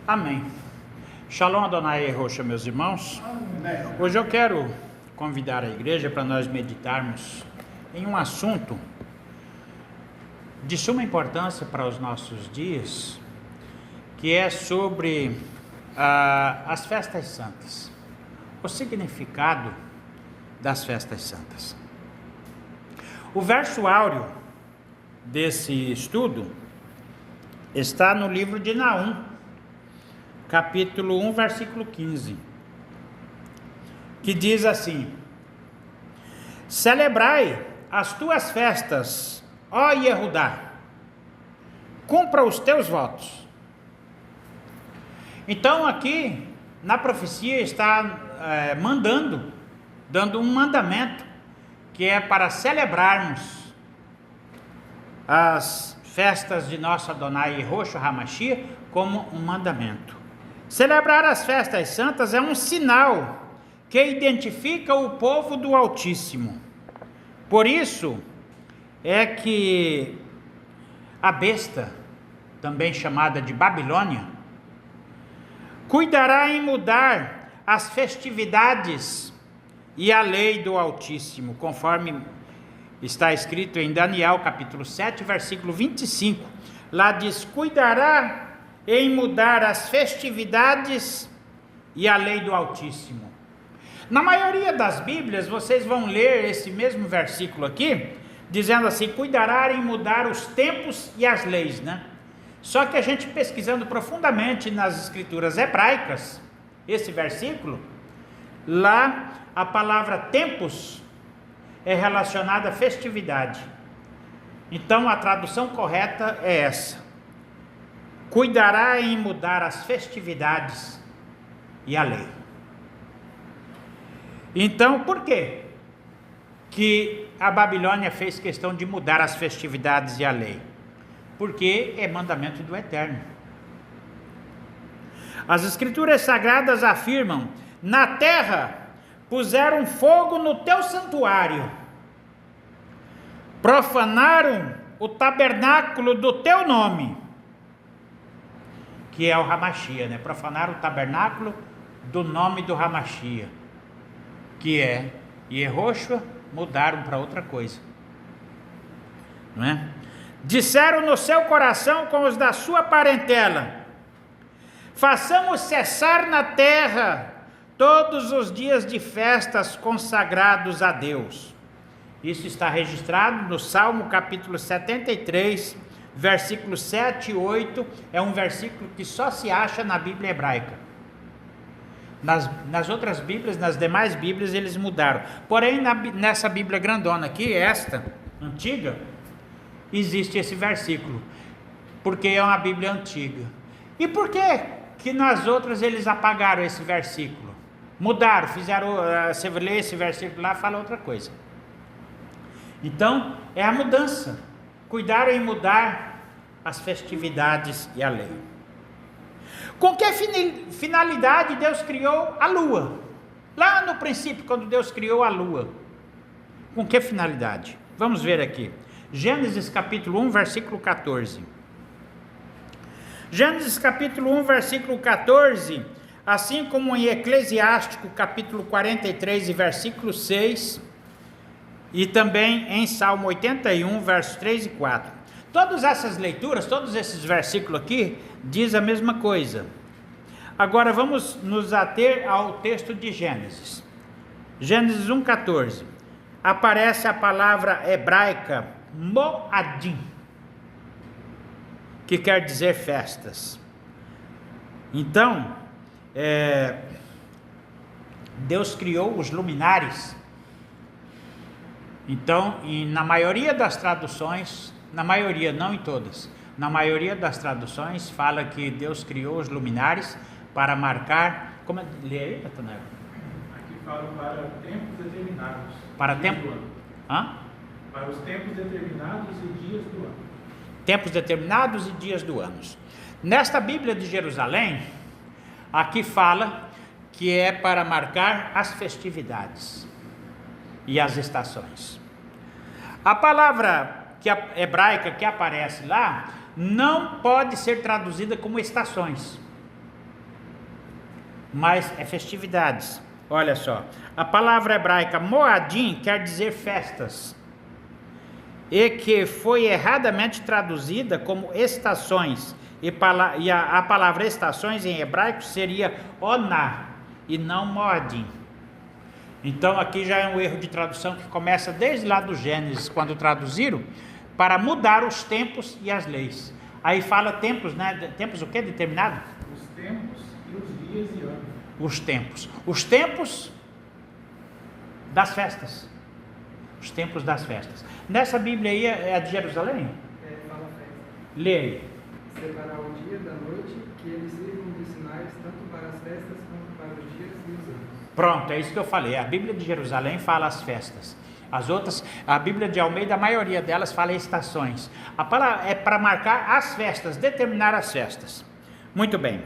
Amém. Shalom Adonai Rocha, meus irmãos. Amém. Hoje eu quero convidar a igreja para nós meditarmos em um assunto de suma importância para os nossos dias, que é sobre as festas santas, o significado das festas santas. O verso áureo desse estudo está no livro de Naum, capítulo 1, versículo 15, que diz assim: celebrai as tuas festas, ó Yehudá, cumpra os teus votos. Então aqui na profecia está dando um mandamento, que é para celebrarmos as festas de nosso Adonai Yeshua HaMashiach como um mandamento. Celebrar as festas santas é um sinal que identifica o povo do Altíssimo. Por isso é que a besta, também chamada de Babilônia, cuidará em mudar as festividades e a lei do Altíssimo, conforme está escrito em Daniel capítulo 7, versículo 25. Lá diz: cuidará em mudar as festividades e a lei do Altíssimo. Na maioria das Bíblias vocês vão ler esse mesmo versículo aqui, dizendo assim: cuidará em mudar os tempos e as leis, né? Só que a gente pesquisando profundamente nas escrituras hebraicas, esse versículo, lá a palavra tempos é relacionada à festividade. Então a tradução correta é essa: cuidará em mudar as festividades e a lei. Então, por quê que a Babilônia fez questão de mudar as festividades e a lei? Porque é mandamento do Eterno. As escrituras sagradas afirmam: na terra puseram fogo no teu santuário, profanaram o tabernáculo do teu nome, que é o Hamashia, né? Profanaram o tabernáculo do nome do Hamashia, que é Yehoshua, mudaram para outra coisa, não é? Disseram no seu coração com os da sua parentela: façamos cessar na terra todos os dias de festas consagrados a Deus. Isso está registrado no Salmo capítulo 73, versículos 7 e 8, é um versículo que só se acha na Bíblia hebraica. Nas outras Bíblias, nas demais Bíblias, eles mudaram. Porém, nessa Bíblia grandona aqui, esta, antiga, existe esse versículo, porque é uma Bíblia antiga. E por que nas outras eles apagaram esse versículo? Mudaram, fizeram, você lê esse versículo lá, fala outra coisa. Então, é a mudança. Cuidaram em mudar as festividades e a lei. Com que finalidade Deus criou a lua? Lá no princípio, quando Deus criou a lua. Com que finalidade? Vamos ver aqui. Gênesis capítulo 1, versículo 14. Gênesis capítulo 1, versículo 14, assim como em Eclesiástico capítulo 43 e versículo 6, e também em Salmo 81, versos 3 e 4. Todas essas leituras, todos esses versículos aqui, diz a mesma coisa. Agora vamos nos ater ao texto de Gênesis. Gênesis 1,14. Aparece a palavra hebraica Moadim, que quer dizer festas. Então, Deus criou os luminares. Então, na maioria das traduções, na maioria, não em todas, na maioria das traduções fala que Deus criou os luminares para marcar, como é? Lê aí, Natanael? Aqui fala para tempos determinados. Para tempo? Hã? Para os tempos determinados e dias do ano. Tempos determinados e dias do ano. Nesta Bíblia de Jerusalém, aqui fala que é para marcar as festividades e as estações. A palavra hebraica que aparece lá não pode ser traduzida como estações. mas é festividades. Olha só, a palavra hebraica Moadim quer dizer festas, e que foi erradamente traduzida como estações, e a palavra estações em hebraico seria Oná, e não Moadim. Então aqui já é um erro de tradução que começa desde lá do Gênesis, quando traduziram, para mudar os tempos e as leis. Aí fala tempos, né? Tempos o que determinado? Os tempos e os dias e anos. Os tempos das festas. Os tempos das festas. Nessa Bíblia aí é a de Jerusalém? Fala festa. Lê aí. Separar o dia da noite, que eles sirvam de sinais tanto para as festas quanto para os dias e os anos. Pronto, é isso que eu falei. A Bíblia de Jerusalém fala as festas. As outras, a Bíblia de Almeida, a maioria delas fala estações. A palavra é para marcar as festas, determinar as festas. Muito bem.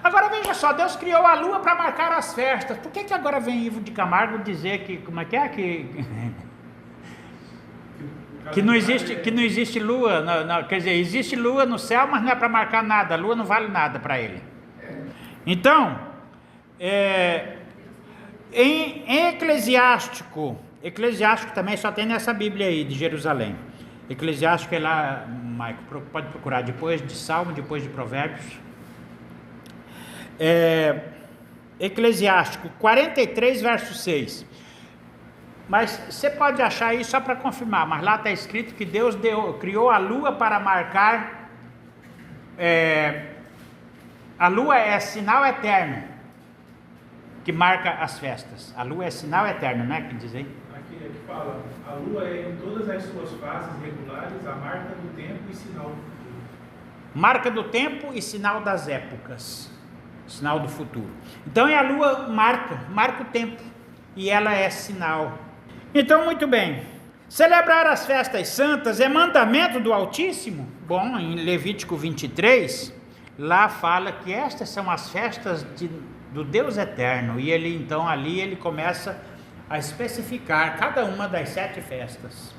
Agora veja só, Deus criou a lua para marcar as festas. Por que agora vem Ivo de Camargo dizer que, como é que não existe lua, quer dizer, existe lua no céu, mas não é para marcar nada, a lua não vale nada para ele. Então, em Eclesiástico também só tem nessa Bíblia aí de Jerusalém. Eclesiástico é lá, Maico, pode procurar depois de Salmo, depois de Provérbios. Eclesiástico 43, verso 6. Mas você pode achar aí só para confirmar, mas lá está escrito que Deus criou a lua para marcar, a lua é sinal eterno, que marca as festas. A lua é sinal eterno, não é que diz aí? Aqui fala, a lua é em todas as suas fases regulares a marca do tempo e sinal do futuro. Marca do tempo e sinal das épocas, sinal do futuro. Então a lua marca o tempo, e ela é sinal. Então, muito bem, celebrar as festas santas é mandamento do Altíssimo? Bom, em Levítico 23, lá fala que estas são as festas do Deus eterno, e ele então ali ele começa a especificar cada uma das 7 festas,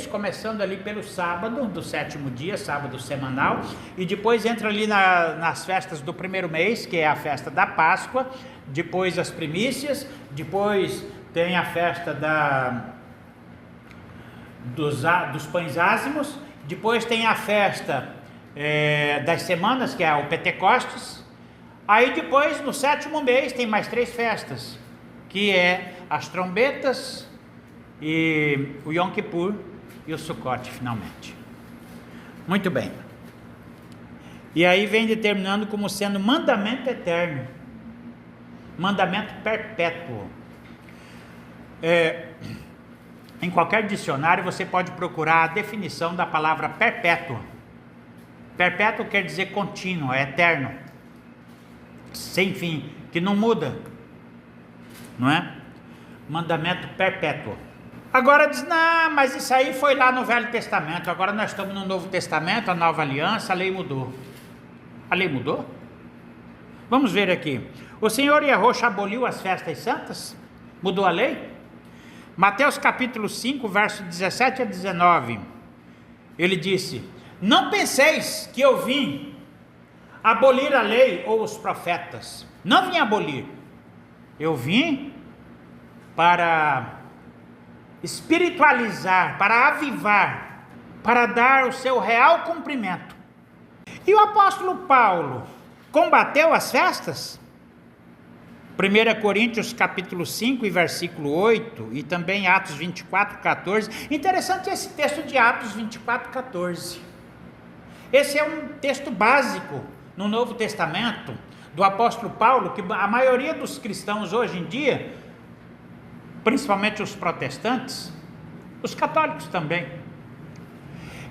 começando ali pelo sábado do 7º dia, sábado semanal, e depois entra ali nas festas do primeiro mês, que é a festa da Páscoa, depois as primícias, depois tem a festa dos pães ázimos, depois tem a festa das semanas, que é o Pentecostes. Aí depois, no 7º mês, tem mais 3 festas, que é as trombetas, e o Yom Kippur e o Sukkot, finalmente. Muito bem. E aí vem determinando como sendo mandamento eterno, mandamento perpétuo. Em qualquer dicionário você pode procurar a definição da palavra perpétuo. Perpétuo quer dizer contínuo, é eterno, sem fim, que não muda, não é? Mandamento perpétuo. Agora diz, não, mas isso aí foi lá no Velho Testamento, agora nós estamos no Novo Testamento, a Nova Aliança, a lei mudou. A lei mudou? Vamos ver aqui. O Senhor Yahushua aboliu as festas santas? Mudou a lei? Mateus capítulo 5, verso 17 a 19. Ele disse: não penseis que eu vim abolir a lei ou os profetas. Não vim abolir. Eu vim para espiritualizar, para avivar, para dar o seu real cumprimento. E o apóstolo Paulo combateu as festas? 1 Coríntios capítulo 5 e versículo 8, e também Atos 24, 14. Interessante esse texto de Atos 24, 14. Esse é um texto básico no Novo Testamento do apóstolo Paulo, que a maioria dos cristãos hoje em dia, principalmente os protestantes, os católicos também,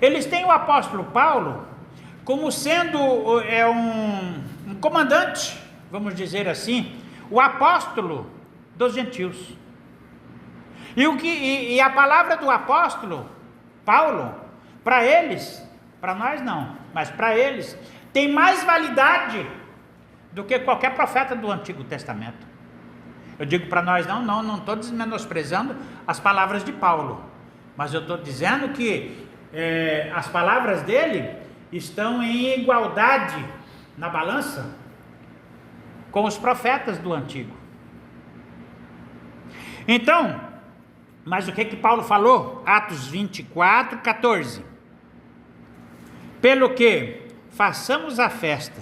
eles têm o apóstolo Paulo como sendo um comandante, vamos dizer assim, o apóstolo dos gentios. E a palavra do apóstolo Paulo, para eles, para nós não, mas para eles, tem mais validade do que qualquer profeta do Antigo Testamento. Eu digo para nós não estou desmenosprezando as palavras de Paulo, mas eu estou dizendo que as palavras dele estão em igualdade na balança com os profetas do antigo. Então, mas o que Paulo falou? Atos 24, 14. Pelo que façamos a festa,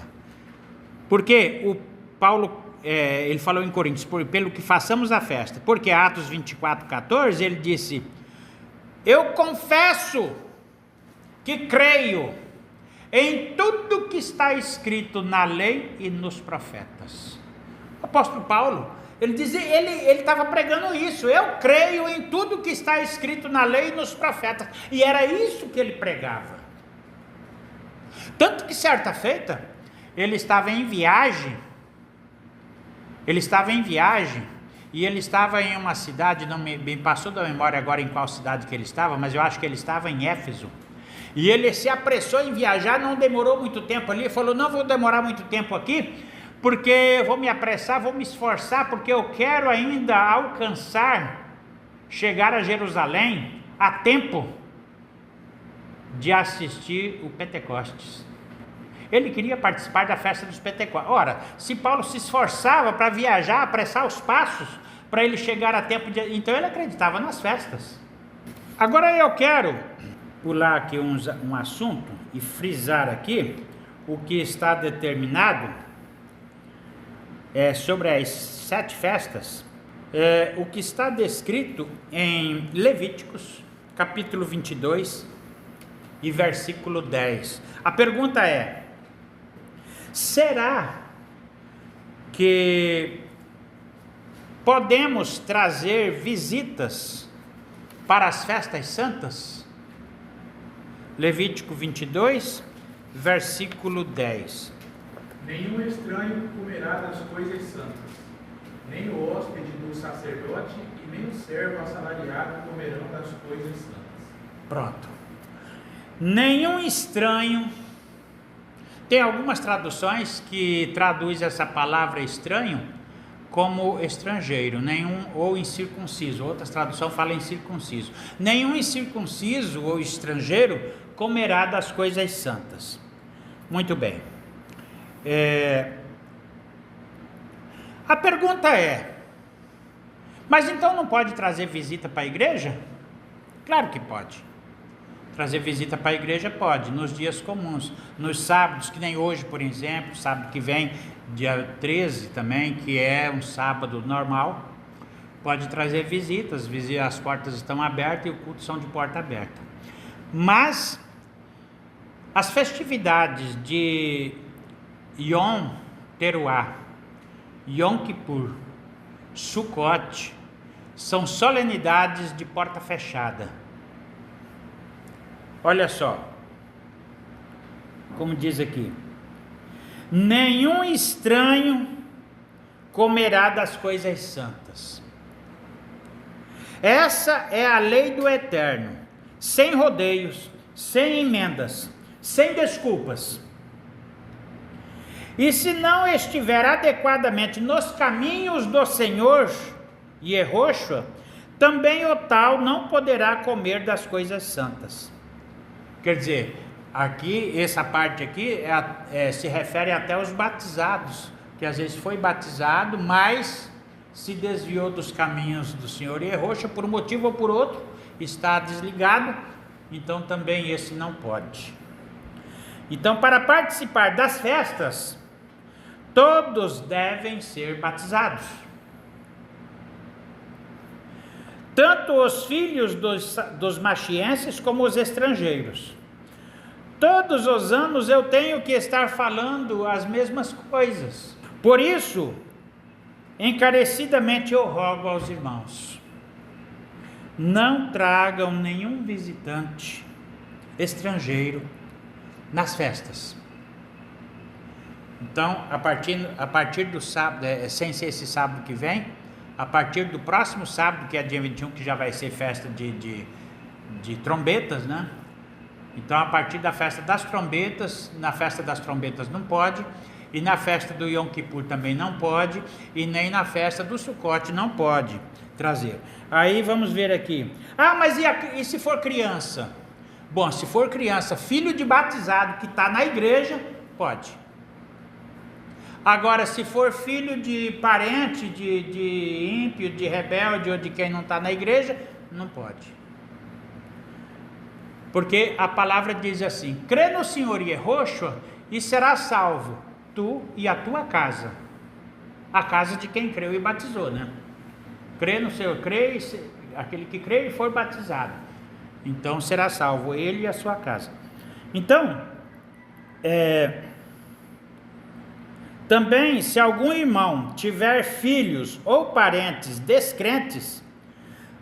porque o Paulo, ele falou em Coríntios, pelo que façamos a festa, porque Atos 24, 14, ele disse: eu confesso que creio em tudo que está escrito na lei e nos profetas. O apóstolo Paulo, ele dizia, ele estava pregando isso: eu creio em tudo que está escrito na lei e nos profetas, e era isso que ele pregava. Tanto que certa feita, ele estava em viagem, e ele estava em uma cidade, não me passou da memória agora em qual cidade que ele estava, mas eu acho que ele estava em Éfeso, e ele se apressou em viajar, não demorou muito tempo ali, falou: não vou demorar muito tempo aqui, porque eu vou me apressar, vou me esforçar, porque eu quero ainda alcançar, chegar a Jerusalém a tempo de assistir o Pentecostes. Ele queria participar da festa dos Pentecostes. Ora, se Paulo se esforçava para viajar, apressar os passos, para ele chegar a tempo de... Então ele acreditava nas festas. Agora eu quero pular aqui um assunto e frisar aqui o que está determinado sobre as 7 festas, o que está descrito em Levíticos, capítulo 22 e versículo 10. A pergunta é: será que podemos trazer visitas para as festas santas? Levítico 22, versículo 10. Nenhum estranho comerá das coisas santas, nem o hóspede do sacerdote e nem o servo assalariado comerão das coisas santas. Pronto. Nenhum estranho. Tem algumas traduções que traduzem essa palavra estranho como estrangeiro, nenhum, ou incircunciso. Outras traduções falam em circunciso. Nenhum incircunciso ou estrangeiro comerá das coisas santas. Muito bem. A pergunta é: mas então não pode trazer visita para a igreja? Claro que pode. Trazer visita para a igreja pode, nos dias comuns, nos sábados, que nem hoje, por exemplo, sábado que vem, dia 13 também, que é um sábado normal, pode trazer visitas, as portas estão abertas e o culto são de porta aberta. Mas as festividades de Yom Teruah, Yom Kippur, Sukkot, são solenidades de porta fechada. Olha só, como diz aqui: nenhum estranho comerá das coisas santas. Essa é a lei do Eterno, sem rodeios, sem emendas, sem desculpas. E se não estiver adequadamente nos caminhos do Senhor, Yehoshua, também o tal não poderá comer das coisas santas. Quer dizer, aqui, essa parte aqui se refere até aos batizados, que às vezes foi batizado, mas se desviou dos caminhos do Senhor Yehoshua, por um motivo ou por outro, está desligado, então também esse não pode. Então, para participar das festas, todos devem ser batizados. Tanto os filhos dos machienses como os estrangeiros. Todos os anos eu tenho que estar falando as mesmas coisas. Por isso, encarecidamente eu rogo aos irmãos: não tragam nenhum visitante estrangeiro nas festas. Então, a partir do sábado, sem ser esse sábado que vem, a partir do próximo sábado, que é dia 21, que já vai ser festa de trombetas, né? Então, a partir da festa das trombetas, na festa das trombetas não pode, e na festa do Yom Kippur também não pode, e nem na festa do Sukkot não pode trazer. Aí vamos ver aqui: mas e se for criança? Bom, se for criança, filho de batizado que está na igreja, pode. Agora, se for filho de parente, de ímpio, de rebelde ou de quem não está na igreja, não pode. Porque a palavra diz assim: crê no Senhor Yehoshua e serás salvo, tu e a tua casa. A casa de quem creu e batizou, né? Crê no Senhor, aquele que crê e for batizado, então será salvo, ele e a sua casa. Então, também, se algum irmão tiver filhos ou parentes descrentes,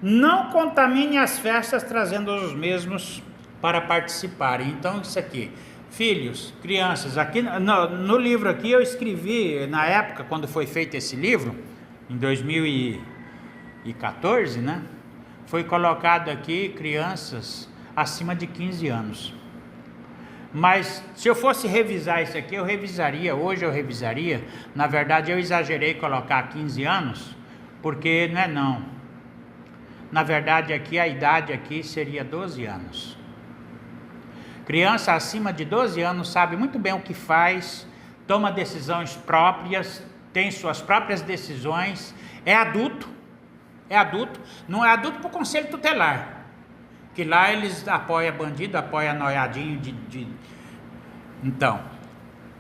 não contamine as festas trazendo os mesmos para participarem. Então, isso aqui, filhos, crianças, aqui no livro aqui eu escrevi, na época quando foi feito esse livro, em 2014, né? Foi colocado aqui crianças acima de 15 anos. Mas se eu fosse revisar isso aqui, hoje eu revisaria. Na verdade eu exagerei colocar 15 anos, porque não é não. Na verdade aqui a idade aqui seria 12 anos. Criança acima de 12 anos sabe muito bem o que faz, toma decisões próprias, tem suas próprias decisões, é adulto, não é adulto para o conselho tutelar, que lá eles apoiam bandido, apoiam noiadinho então,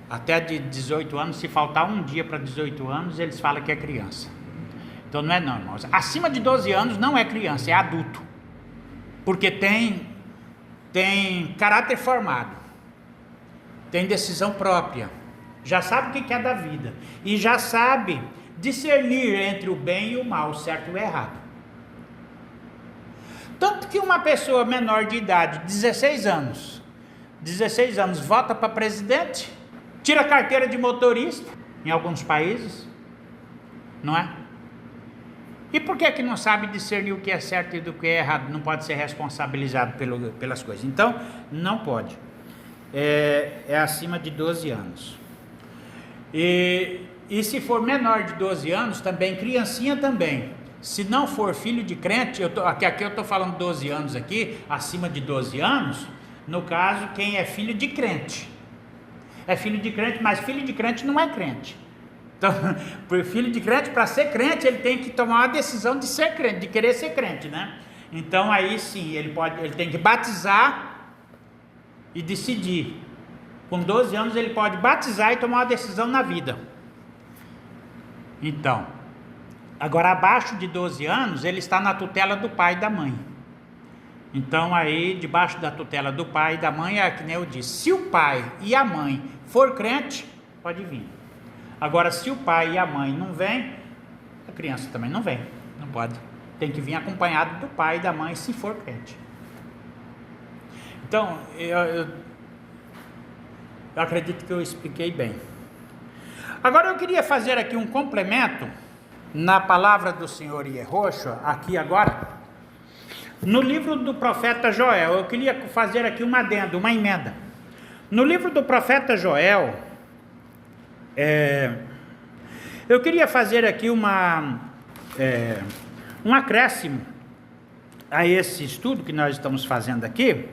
até de 18 anos, se faltar um dia para 18 anos, eles falam que é criança. Então não é não, irmãos, acima de 12 anos não é criança, é adulto, porque tem caráter formado, tem decisão própria, já sabe o que é da vida, e já sabe discernir entre o bem e o mal, o certo e o errado. Tanto que uma pessoa menor de idade, 16 anos, vota para presidente, tira a carteira de motorista, em alguns países, não é? E por que não sabe discernir o que é certo e do que é errado? Não pode ser responsabilizado pelas coisas. Então, não pode. É acima de 12 anos. E se for menor de 12 anos, também, criancinha também. Se não for filho de crente, aqui eu estou falando 12 anos aqui, acima de 12 anos, no caso, quem é filho de crente. É filho de crente, mas filho de crente não é crente. Então, por filho de crente, para ser crente, ele tem que tomar uma decisão de ser crente, de querer ser crente, né? Então aí sim, ele tem que batizar e decidir. Com 12 anos ele pode batizar e tomar uma decisão na vida. Então, agora abaixo de 12 anos, ele está na tutela do pai e da mãe. Então aí, debaixo da tutela do pai e da mãe, é que nem eu disse, se o pai e a mãe for crente, pode vir. Agora, se o pai e a mãe não vêm, a criança também não vem, não pode. Tem que vir acompanhado do pai e da mãe, se for crente. Então, eu acredito que eu expliquei bem. Agora eu queria fazer aqui um complemento na palavra do Senhor Yehoshua, aqui agora, no livro do profeta Joel. Eu queria fazer aqui uma adenda, uma emenda. No livro do profeta Joel, eu queria fazer aqui um acréscimo a esse estudo que nós estamos fazendo aqui,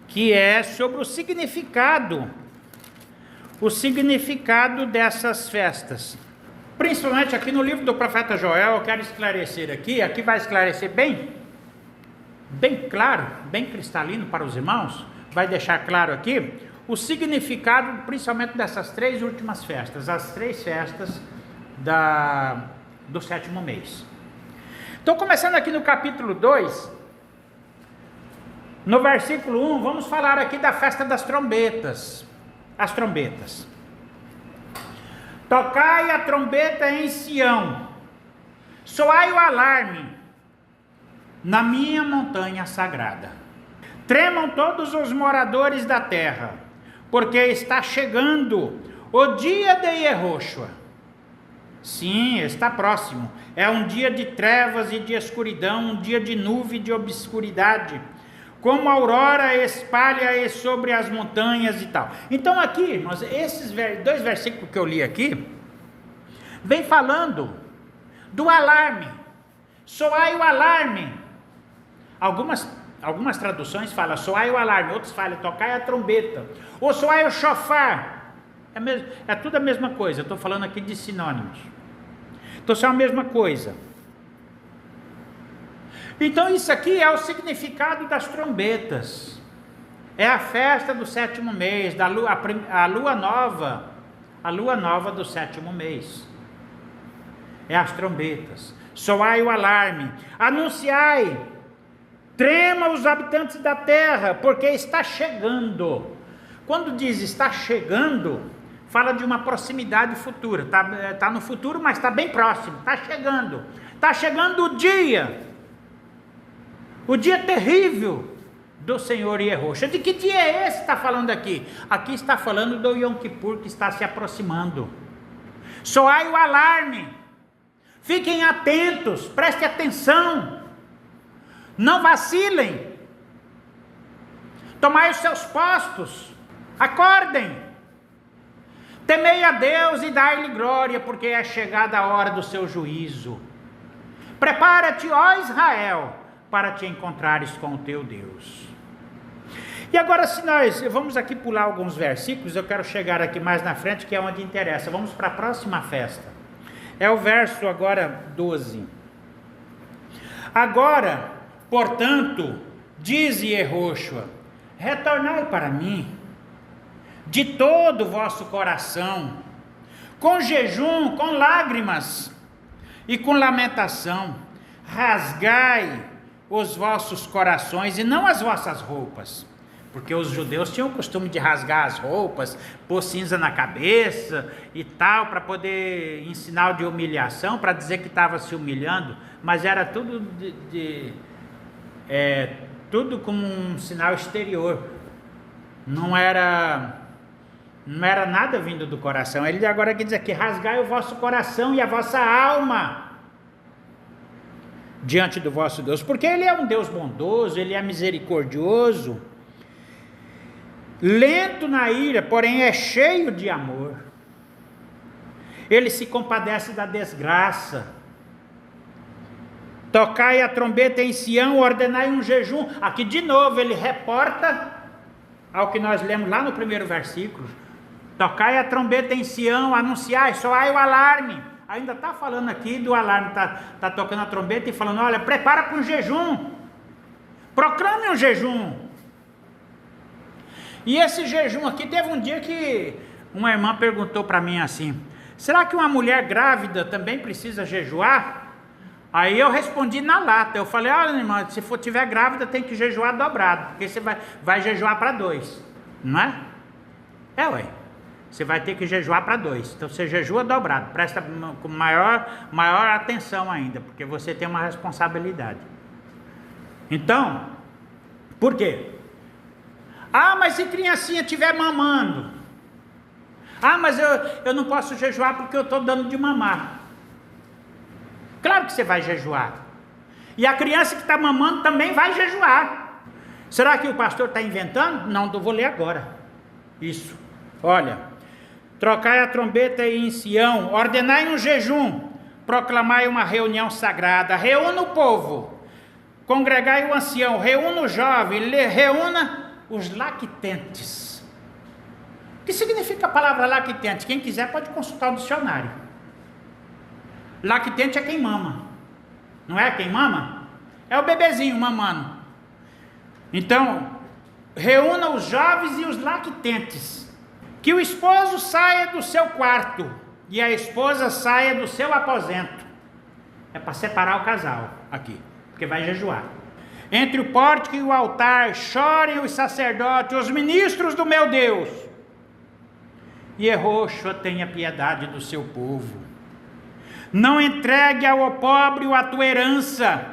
que é sobre o significado dessas festas. Principalmente aqui no livro do profeta Joel, eu quero esclarecer aqui vai esclarecer bem claro, bem cristalino para os irmãos, vai deixar claro aqui o significado, principalmente dessas 3 últimas festas, as 3 festas do 7º mês. Então, começando aqui no capítulo 2, no versículo 1, vamos falar aqui da festa das trombetas. As trombetas. Tocai a trombeta em Sião, soai o alarme na minha montanha sagrada. Tremam todos os moradores da terra, porque está chegando o dia de Yehoshua. Sim, está próximo. É um dia de trevas e de escuridão, um dia de nuvem e de obscuridade, como a aurora espalha sobre as montanhas e tal. Então aqui, irmãos, esses 2 versículos que eu li aqui, vem falando do alarme. Soai o alarme. Algumas traduções falam soai o alarme, outros falam tocai a trombeta, ou soai o shofar. É tudo a mesma coisa, eu estou falando aqui de sinônimos. Então são a mesma coisa. Então isso aqui é o significado das trombetas. É a festa do 7º mês, a lua nova do 7º mês. É as trombetas. Soai o alarme, anunciai, trema os habitantes da terra, porque está chegando. Quando diz está chegando, fala de uma proximidade futura. Está no futuro, mas está bem próximo. Está chegando. Está chegando o dia terrível do Senhor Yehoshua. De que dia é esse que está falando aqui? Aqui está falando do Yom Kippur que está se aproximando. Soai o alarme. Fiquem atentos, prestem atenção. Não vacilem. Tomai os seus postos. Acordem. Temei a Deus e dai-lhe glória, porque é chegada a hora do seu juízo. Prepara-te, ó Israel, para te encontrares com o teu Deus. E agora, se nós vamos aqui pular alguns versículos, eu quero chegar aqui mais na frente, que é onde interessa. Vamos para a próxima festa. É o verso agora 12. Agora, portanto, diz Yehoshua, retornai para mim, de todo o vosso coração, com jejum, com lágrimas e com lamentação, rasgai os vossos corações e não as vossas roupas, porque os judeus tinham o costume de rasgar as roupas, pôr cinza na cabeça e tal, para poder, em sinal de humilhação, para dizer que estava se humilhando, mas era tudo tudo como um sinal exterior, não era nada vindo do coração. Ele agora quer dizer que rasgai o vosso coração e a vossa alma diante do vosso Deus, porque Ele é um Deus bondoso, Ele é misericordioso, lento na ira, porém é cheio de amor. Ele se compadece da desgraça. Tocai a trombeta em Sião, ordenai um jejum. Aqui de novo ele reporta ao que nós lemos lá no primeiro versículo. Tocai a trombeta em Sião, anunciai, soai o alarme. Ainda está falando aqui do alarme, está tocando a trombeta e falando, olha, prepara para um jejum. Proclame um jejum. E esse jejum aqui, teve um dia que uma irmã perguntou para mim assim, será que uma mulher grávida também precisa jejuar? Aí eu respondi na lata, eu falei, olha irmã, se tiver grávida tem que jejuar dobrado, porque você vai jejuar para 2, não é? Ué, você vai ter que jejuar para 2, então você jejua dobrado, presta com maior atenção ainda, porque você tem uma responsabilidade. Então, por quê? Mas se criancinha estiver mamando, mas eu não posso jejuar porque eu estou dando de mamar. Claro que você vai jejuar. E a criança que está mamando também vai jejuar. Será que o pastor está inventando? Não, eu vou ler agora. Isso. Olha. Trocai a trombeta em Sião, ordenai um jejum, proclamai uma reunião sagrada, reúna o povo, congregai o ancião, reúna o jovem, reúna os lactentes. O que significa a palavra lactente? Quem quiser pode consultar o dicionário. Lactente é quem mama, não é quem mama? É o bebezinho mamando. Então, reúna os jovens e os lactentes, que o esposo saia do seu quarto e a esposa saia do seu aposento. É para separar o casal aqui, porque vai jejuar. Entre o pórtico e o altar, chorem os sacerdotes, os ministros do meu Deus. Yehoshua tenha piedade do seu povo. Não entregue ao pobre a tua herança,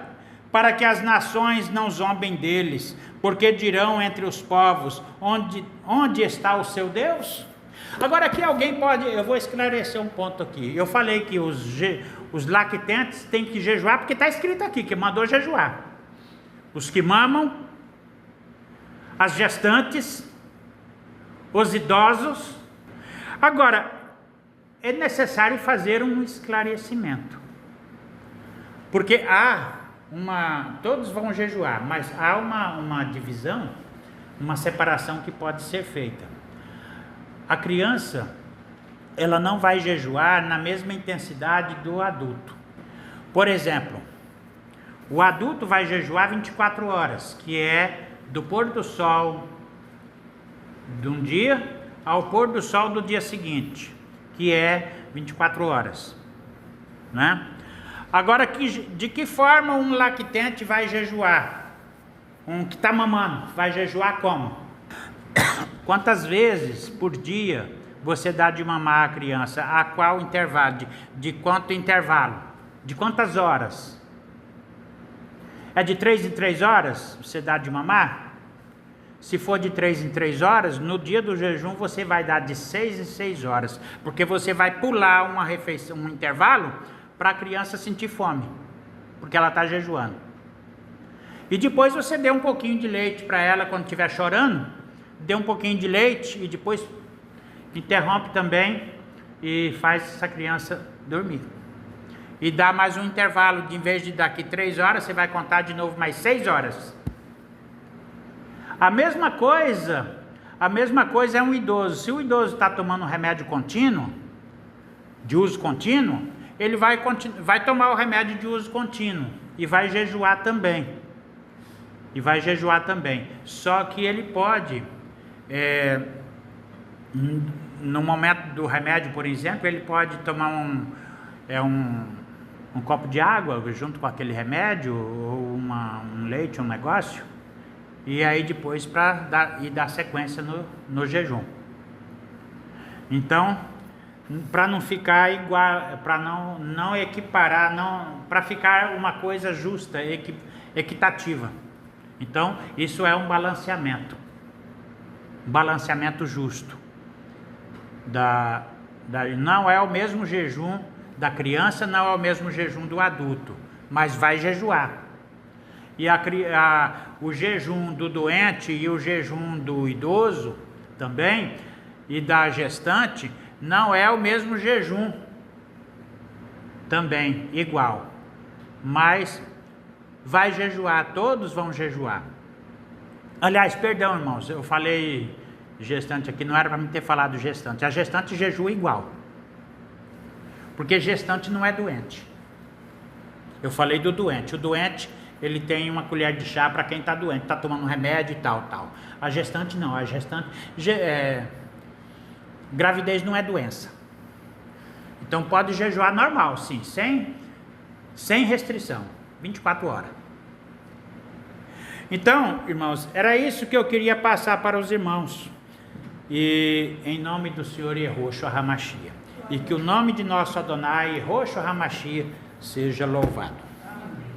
para que as nações não zombem deles, porque dirão entre os povos, onde está o seu Deus? Agora aqui alguém pode, eu vou esclarecer um ponto aqui. Eu falei que os lactentes têm que jejuar, porque está escrito aqui, que mandou jejuar. Os que mamam, as gestantes, os idosos. Agora, é necessário fazer um esclarecimento, porque todos vão jejuar, mas há uma divisão, uma separação que pode ser feita. A criança ela não vai jejuar na mesma intensidade do adulto. Por exemplo, o adulto vai jejuar 24 horas, que é do pôr do sol de um dia ao pôr do sol do dia seguinte, que é 24 horas, né? Agora, de que forma um lactente vai jejuar? Um que está mamando, vai jejuar como? Quantas vezes por dia você dá de mamar à criança? A qual intervalo? De quanto intervalo? De quantas horas? É de 3 em 3 horas você dá de mamar? Se for de 3 em 3 horas, no dia do jejum você vai dar de 6 em 6 horas, porque você vai pular uma refeição, um intervalo, para a criança sentir fome, porque ela está jejuando. E depois você dê um pouquinho de leite para ela quando estiver chorando, dê um pouquinho de leite e depois interrompe também e faz essa criança dormir. E dá mais um intervalo, em vez de daqui 3 horas, você vai contar de novo mais 6 horas. A mesma coisa é um idoso. Se o idoso está tomando um remédio contínuo, de uso contínuo, ele vai tomar o remédio de uso contínuo e vai jejuar também. Só que ele pode, no momento do remédio, por exemplo, ele pode tomar um copo de água junto com aquele remédio, ou um leite, um negócio, e aí depois dar sequência no jejum. Então, para não ficar igual, para não equiparar, para ficar uma coisa justa, equitativa. Então, isso é um balanceamento justo. Não é o mesmo jejum da criança, não é o mesmo jejum do adulto, mas vai jejuar. E o jejum do doente e o jejum do idoso também, e da gestante, não é o mesmo jejum também, igual, mas vai jejuar, todos vão jejuar. Aliás, perdão, irmãos, eu falei gestante aqui, não era para me ter falado gestante. A gestante jejua igual, porque gestante não é doente. Eu falei do doente. O doente, ele tem uma colher de chá para quem está doente, está tomando remédio e tal. A gestante não, gravidez não é doença. Então pode jejuar normal, sim, sem restrição, 24 horas. Então, irmãos, era isso que eu queria passar para os irmãos. E em nome do Senhor Yehoshua HaMashiach. E que o nome de nosso Adonai, Yehoshua HaMashiach, seja louvado.